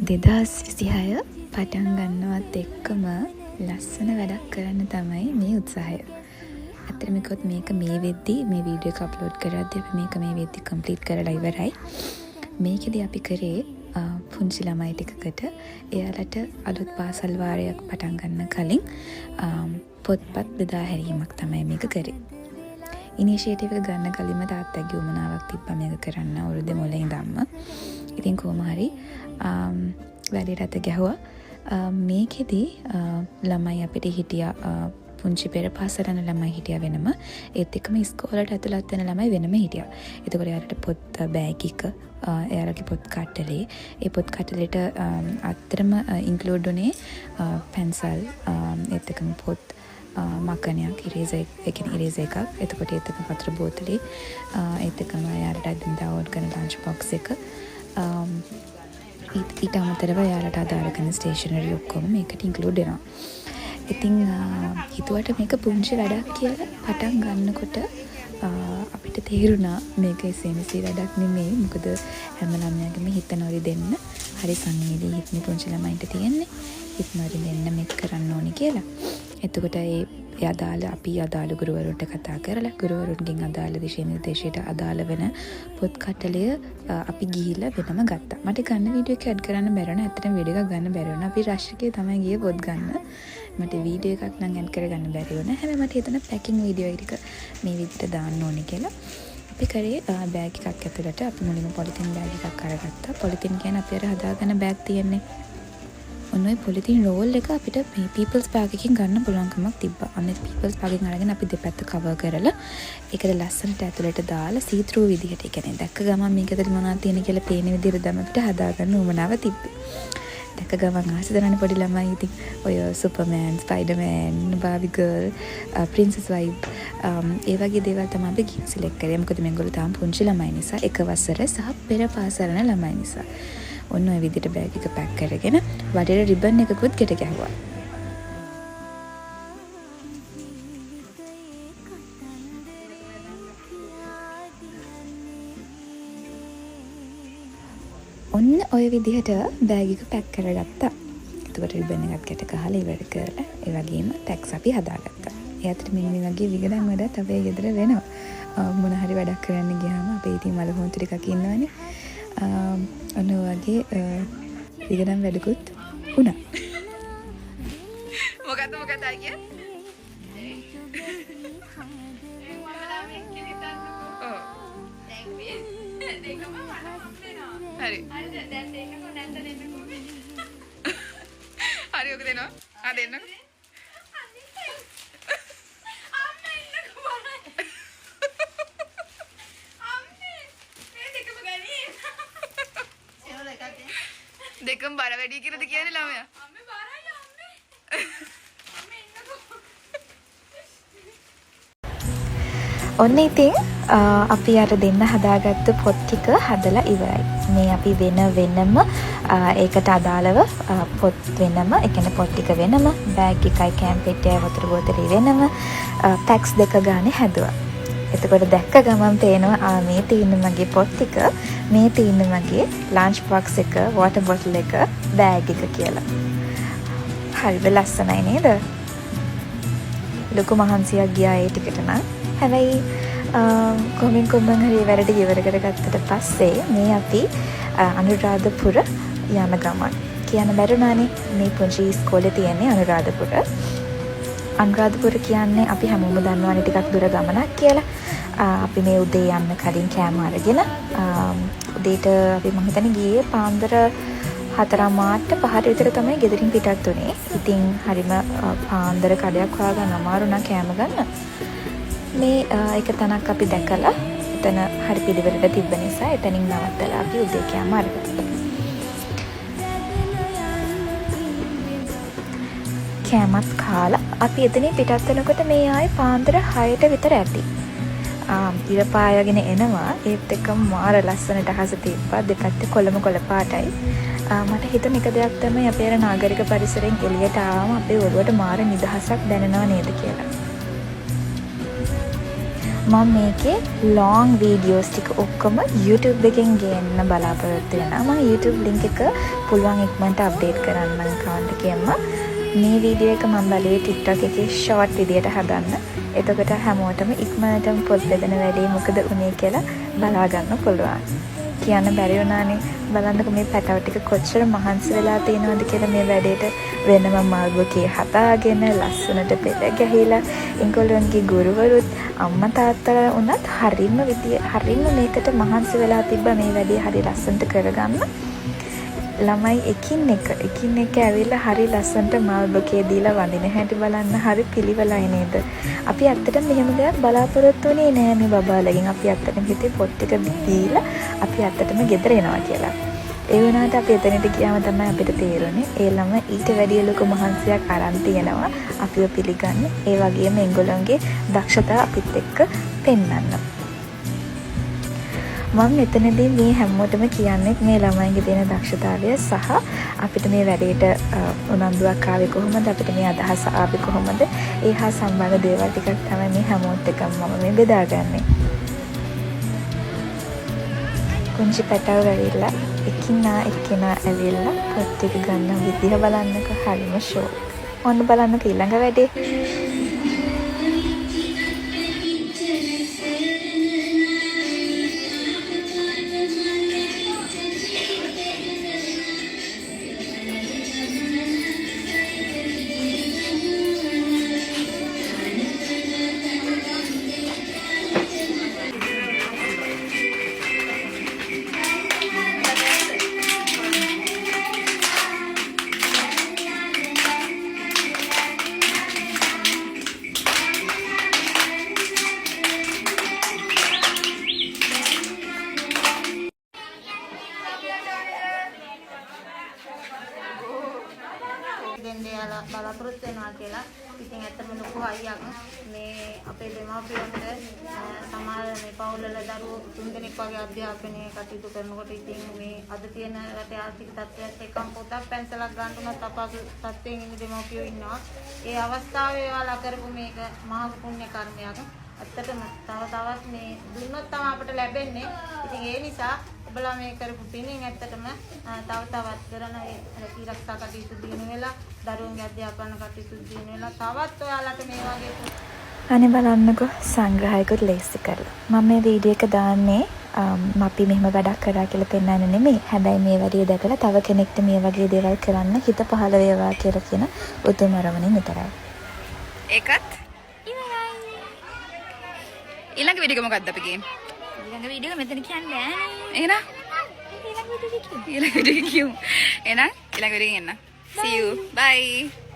2026 පටන් ගන්නවත් එක්කම ලස්සන වැඩක් කරන්න තමයි මේ උත්සාහය. ඇත්තටම කිව්වොත් මේක මේ වෙද්දී මේ වීඩියෝ එක අප්ලෝඩ් කරද්දී අපි මේක මේ වෙද්දී කම්ප්ලීට් කරලා ඉවරයි. මේකෙදී අපි කරේ පුංචි ළමයි ටිකකට එයාලට අලුත් පාසල් වාරයක් පටන් ගන්න කලින් පොත්පත් බෙදා හැරීමක් තමයි මේක කරේ. ඉනිෂියේටිව් එක ගන්න කලින්ම තාත්තගේ උමනාවක් තිබ්බා මේක කරන්න අවුරුද්දේ මුලින් ඉඳන්ම. ඉතින් කොහොම හරි වැඩේට අත ගැහුවා. මේකෙදි ළමයි අපිට හිටියා පුංචි පෙර පාසල යන ළමයි හිටියා වෙනම. ඒත් එක්කම ඉස්කෝලේට ඇතුළත් වෙන ළමයි වෙනම හිටියා. එතකොට එයාලට පොත් බෑග් එක එයාලගේ පොත් කට්ටලේ ඒ පොත් කට්ටලේට අත්‍තරම ඉන්ක්ලූඩ් උනේ පෙන්සල් ඒත් එක්කම පොත් මකනයක් ඉරේසර් එකක්. එතකොට ඒත් එක්කම වතුර බෝතලේ ඒත් එක්කම එයාලට අදින්දා ඕඩ් කරන ලන්ච් බොක්ස් එක ඊට අමතරව එයාලට අදාළ කරන ස්ටේෂනරි ඔක්කොම මේකට ඉන්ක්ලූඩ් වෙනවා. ඉතින් හිතුවට මේක පුංචි වැඩක් කියලා පටන් ගන්නකොට අපිට තේරුණා මේක එසේමසේ වැඩක් නෙමෙයි. මොකද හැම ළමයාගේම හිත නොරි දෙන්න හරි සංවේදී හිතේ පුංචි ළමයින්ට තියෙන්නේ. හිත නොරි දෙන්න මේක කරන්න ඕනේ කියලා. එතකොට අපි අදාළ ගුරුවරුන්ට කතා කරලා ගුරුවරුන්ගෙන් අදාළ විෂය නිර්දේශයට අදාළ වෙන පොත් කට්ටලය අපි ගිහිල්ලා වෙනම ගත්තා. මට ගන්න වීඩියෝ එක ඇඩ් කරන්න බැරි වුණා. ඇත්තටම වීඩියෝ එකක් ගන්න බැරි වුණා. අපි රෂ් එකේ තමයි ගියේ පොත් ගන්න. මට වීඩියෝ එකක් නම් ඇඩ් කරගන්න බැරි වුණා. හැබැයි මට හිතුණා පැකින් වීඩියෝ එක මේ විදිහට දාන්න ඕනේ කියලා. අපි කරේ බෑග් එකක් ඇතුළට අපි මුලින්ම පොලිතින් බෑග් එකක් අරගත්තා. පොලිතින් කියන්නේ අපි අර හදාගෙන බෑග් තියෙන්නේ. ඔන්න ඔය පොලිතින් රෝල් එක අපිට මේ පීපල්ස් බෑග් එකකින් ගන්න පුළුවන්කමක් තිබ්බා. අන්න පීපල්ස් බෑග් එකෙන් අරගෙන අපි දෙපැත්ත කවර් කරලා ඒකට ලස්සනට ඇතුළට දාලා සී ත්‍රූ විදිහට, ඒ කියන්නේ දැක්ක ගමන් මේක ඇතුළේ මොනවද තියෙන කියලා පේන විදිහට දැන් අපිට හදාගන්න උවමනාව තිබ්බා. දැක්ක ගමන් ආස දරන පොඩි ළමයි ඉතින් ඔය සුපර්මෑන්, ස්පයිඩර්මෑන්, බාබි ගර්ල්, ප්‍රින්සස් වයිබ් ඒ වගේ දේවල් තමයි අපි සිලෙක්ට් කරේ. මොකද මේගොල්ලෝ තාම පුංචි ළමයි නිසා, එක වසර සහ පෙර පාසල යන ළමයි නිසා. ඔන්න ඔය විදිහට බෑග් එක පැක් කරගෙන වටේට රිබන් එකකුත් ගෙට ගැහුවා. ඔන්න ඔය විදිහට බෑග් එක පැක් කරගත්තා. එතකොට රිබන් එකක් ගෙට ගහලා ඉවර කරලා ඒ වගේම ටැක්ස් අපි හදාගත්තා. ඒ අතර මේ වගේ විගඩම් වැඩත් අපේ ගෙදර වෙනවා. මොන හරි වැඩක් කරන්න ගියාම අපේ ඉතින් මල හොන්තු ටිකක් ඉන්නවනේ. ඔන්න වගේ විගඩම් වැඩකුත් වුණා. මොකද අයියේ? හරි. හරි ඔක දෙනවා. දෙන්නකො. දෙකම බර වැඩි කියලාද කියන්නේ ළමයා? අම්මේ බරයි අම්මේ. අම්මේ ඉන්නකෝ. ඔන්න ඉතින් අපි අර දෙන්න හදාගත්තු පොත් ටික හදලා ඉවරයි. මේ අපි වෙනම ඒකට අදාළව පොත් වෙනම, ඒ කියන්නේ පොත් ටික වෙනම, බෑග් එකයි කෑම් පෙට්ටියයි වතුර බෝතලේ වෙනම පැක්ස් දෙක ගානේ හැදුවා. එතකොට දැක්ක ගමන් පේනවා මේ තියෙන මගේ පොත් ටික, මේ තියෙන මගේ ලන්ච් බොක්ස් එක, වෝටර් බොටල් එක, බෑග් එක කියලා. හරිද ලස්සනයි නේද? ලොකු මහන්සියක් ගියා ඒ ටිකට නම්. හැබැයි කොමින් හරි වැඩ ඉවර කරගත්තට පස්සේ මේ අපි අනුරාධපුර යන ගමන් කියන්න බැරුණානේ. මේ පුංචි ඉස්කෝලේ තියෙන්නේ අනුරාධපුර. අනුරාධපුර කියන්නේ අපි හැමෝම දන්නවනේ ටිකක් දුර ගමනක් කියලා. අපි මේ උදේ යන්න කලින් කෑම අරගෙන උදේට අපි මම හිතන්නේ ගියේ පාන්දර 4:05 විතර තමයි ගෙදරින් පිටත් වුණේ. ඉතින් හරිම පාන්දර කඩයක් හොයාගන්න අමාරු නම් කෑම ගන්න. මේ එක තැනක් අපි දැකලා එතන හරි පිළිවෙලට තිබ්බ නිසා එතනින් නවත්තලා අපි උදේ කෑම අරගත්තා. කෑමත් කාලා අපි එතනින් පිටත් වෙනකොට මේ ආයේ පාන්දර 6ට විතර ඇති. ඉර පායගෙන එනවා. ඒත් එක්කම මාර ලස්සනට අහස තිබ්බා. දෙපැත්තේ කොළ පාටයි. මට හිතුණ එක දෙයක් තමයි අපි අර නාගරික පරිසරයෙන් එළියට ආවම අපේ ඔළුවට මාර නිදහසක් දැනෙනව නේද කියලා. මම මේකේ ලොං වීඩියෝස් ටික ඔක්කොම YouTube එකෙන් ගේන්න බලාපොරොත්තු වෙනවා. මම YouTube link එක පුළුවන් ඉක්මනට අප්ඩේට් කරන්නම් account එකේම. මේ වීඩියෝ එක මම බලුවේ TikTok එකේ short විදියට හදන්න. එතකොට හැමෝටම ඉක්මනටම පොත් බෙදෙන වැඩේ මොකද උනේ කියලා බලා ගන්න පුළුවන්. කියන්න බැරි වුණානේ. බලන්නකො මේ පැටව ටික කොච්චර මහන්සි වෙලා තියෙනවද කියලා මේ වැඩේට වෙනම මාල්බෝකේ හදාගෙන ලස්සනට පෙළ ගැහිලා ඒගොල්ලන්ගේ ගුරුවරුත් අම්මා තාත්තලා උනත් හරිම මේකට මහන්සි වෙලා තිබ්බා මේ වැඩේ හරි ලස්සනට කරගන්න. ළමයි එකින් එක ඇවිල්ලා හරි ලස්සනට මාල්බෝකේ දීලා වඳින හැටි බලන්න හරි පිළිවෙලයි නේද? අපි ඇත්තටම මෙහෙම දෙයක් බලාපොරොත්තු වෙන්නේ නෑ මේ බබාලගෙන්. අපි ඇත්තටම හිතේ පොත් ටික දීලා අපි ඇත්තටම ගෙදර එනවා කියලා. ඒ වුණාට අපි එතනට ගියාම තමයි අපිට තේරුනේ ඒ ළමයි ඊට වැඩිය ලොකු මහන්සියක් අරන් තියෙනවා අපිව පිළිගන්න. ඒ වගේම ඒගොල්ලන්ගේ දක්ෂතා අපිත් එක්ක පෙන්වන්න. මම මෙතනදී මේ හැමෝටම කියන්නේ මේ ළමයින්ගේ තියෙන දක්ෂතාවය සහ අපිට මේ වැඩේට උනන්දුවක් ආවේ කොහොමද, අපිට මේ අදහස ආවේ කොහොමද, ඒ හා සම්බන්ධ දේවල් ටිකක් තමයි මේ හැමෝත් එක්කම මම මේ බෙදාගන්නේ. කුංචි පැටව ඇවිල්ලා එක්කිනා ඇවිල්ලා පොත් ටික ගන්න විදිහ බලන්නක හරිම ෂෝක්. ඔන්න බලන්නක ඊළඟ වැඩේ. දෙන්නෙලා බලාපොරොත්තු වෙනවා කියලා. ඉතින් ඇත්තම ලොකු හයියක් මේ අපේ දෙමාපියන්ට සමහර මේ පවුල්වල දරුවෝ 3 දෙනෙක් වගේ අධ්‍යාපනය කටයුතු කරනකොට ඉතින් මේ අද තියෙන රටේ ආර්ථික තත්ත්වයට එක්කම පොතක් පැන්සලක් ගන්න උනත් අපහසු තත්ත්වයෙන් ඉන්න දෙමාපියෝ ඉන්නවා. ඒ අවස්ථාවේ ඔයාලා කරපු මේක මහා පුණ්‍ය කර්මයක්. ඇත්තටම තවත් මේ දුන්නොත් තමයි අපිට ලැබෙන්නේ. ඉතින් ඒ නිසා ඔබලා මේ කරපු පිනින් ඇත්තටම තවත් කරන ඒ රැකීරක්ෂා කටයුතු දිනු වෙලා දරුවන්ගේ අධ්‍යාපන කටයුතු දිනු වෙලා තවත් ඔයාලට මේ වගේ අනේ බලන්නකෝ සංග්‍රහයකට ලේසි කරලා. මම මේ වීඩියෝ එක දාන්නේ අපි මෙහෙම වැඩක් කරා කියලා පෙන්වන්න නෙමෙයි. හැබැයි මේ වැඩේ දැකලා තව කෙනෙක්ට මේ වගේ දේවල් කරන්න හිත පහළ වේවා කියලා කියන උතුම් අරමුණින් විතරයි. ඒකත් ඊළඟ වීඩියෝ එක මොකක්ද අපි ගේම්? ඊළඟ වීඩියෝ එක මෙතන කියන්න බෑනේ. එහෙනම් ඊළඟ වීඩියෝ එක කියමු. එහෙනම් ඊළඟ වීඩියෝ එකෙන් එන්න. See you. Bye.